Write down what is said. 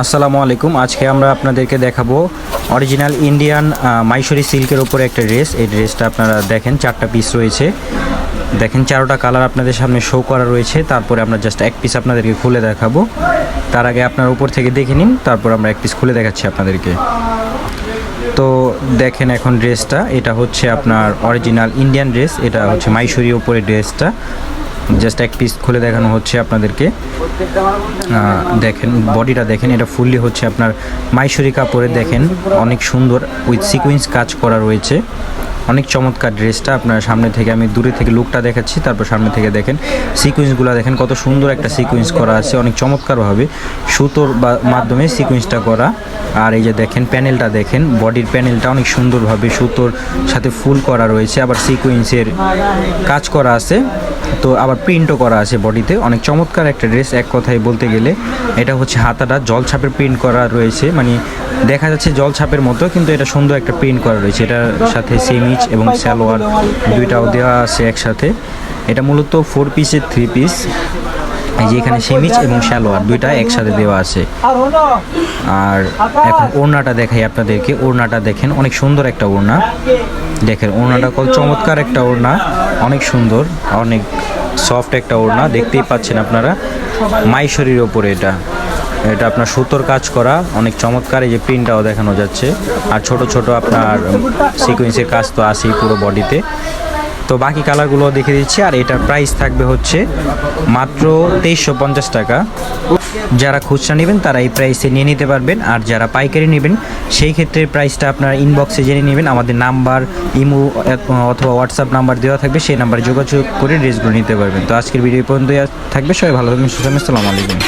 আসসালামু আলাইকুম। আজকে আমরা আপনাদেরকে দেখাবো অরিজিনাল ইন্ডিয়ান মাইসরি সিল্কের উপরে একটা ড্রেস। এই ড্রেসটা আপনারা দেখেন 4টা পিস রয়েছে, দেখেন 4টা কালার আপনাদের সামনে শো করা রয়েছে। তারপরে আমরা জাস্ট এক পিস আপনাদেরকে খুলে দেখাবো। তার আগে আপনার উপর থেকে দেখে নিন, তারপর আমরা এক পিস খুলে দেখাচ্ছি আপনাদেরকে। তো দেখেন এখন ড্রেসটা, এটা হচ্ছে আপনার অরিজিনাল ইন্ডিয়ান ড্রেস, এটা হচ্ছে মাইসরি উপরে ড্রেসটা। জাস্ট এক পিস খুলে দেখানো হচ্ছে আপনাদেরকে। দেখেন বডিটা দেখেন, এটা ফুললি হচ্ছে আপনার মাইসরি কাপড়ে, দেখেন অনেক সুন্দর উইথ সিকুয়েন্স কাজ করা রয়েছে। অনেক চমৎকার ড্রেসটা। আপনার সামনে থেকে আমি দূরে থেকে লুকটা দেখাচ্ছি, তারপর সামনে থেকে দেখেন সিকুয়েন্সগুলো দেখেন কত সুন্দর একটা সিকুয়েন্স করা আছে, অনেক চমৎকারভাবে সুতোর মাধ্যমে সিকুয়েন্সটা করা। আর এই যে দেখেন প্যানেলটা দেখেন, বডির প্যানেলটা অনেক সুন্দরভাবে সুতোর সাথে ফুল করা রয়েছে, আবার সিকুয়েন্সের কাজ করা আছে, তো আবার প্রিন্টও করা আছে বডিতে। অনেক চমৎকার একটা ড্রেস এক কথায় বলতে গেলে। এটা হচ্ছে হাতাটা জলছাপের প্রিন্ট করা রয়েছে, মানে দেখা যাচ্ছে জলছাপের মতো, কিন্তু এটা সুন্দর একটা প্রিন্ট করা রয়েছে। এটার সাথে সেমিজ এবং সালোয়ার দুইটাও দেওয়া আছে একসাথে। এটা মূলত 4 পিসের 3 পিস। এই যে এখানে সেমিজ এবং সালোয়ার দুইটা একসাথে দেওয়া আছে। আর এখন ওড়নাটা দেখাই আপনাদেরকে। ওড়নাটা দেখেন অনেক সুন্দর একটা ওড়না, দেখেন ওড়নাটা কত চমৎকার একটা ওড়না, অনেক সুন্দর, অনেক সফট একটা ওড়না, দেখতেই পাচ্ছেন আপনারা। মাইসরির ওপরে এটা আপনার সুতোর কাজ করা, অনেক চমৎকার। এই যে প্রিন্টটাও দেখানো যাচ্ছে, আর ছোট ছোট আপনার সিকোয়েন্সের কাজ তো আছেই পুরো বডিতে। তো বাকি কালারগুলো দেখে দিচ্ছি। আর এটার প্রাইস থাকবে হচ্ছে মাত্র 2350 টাকা। যারা খুচরা নেবেন তারা এই প্রাইসে নিয়ে নিতে পারবেন, আর যারা পাইকারি নেবেন সেই ক্ষেত্রে প্রাইসটা আপনারা ইনবক্সে জেনে নেবেন। আমাদের নাম্বার, ইমো অথবা হোয়াটসঅ্যাপ নাম্বার দেওয়া থাকবে, সেই নাম্বারে যোগাযোগ করে ড্রেসগুলো নিতে পারবেন। তো আজকের ভিডিও পর্যন্ত থাকবে। সবাই ভালো থাকবেন, সুস্থ থাকবেন। আসসালামু আলাইকুম।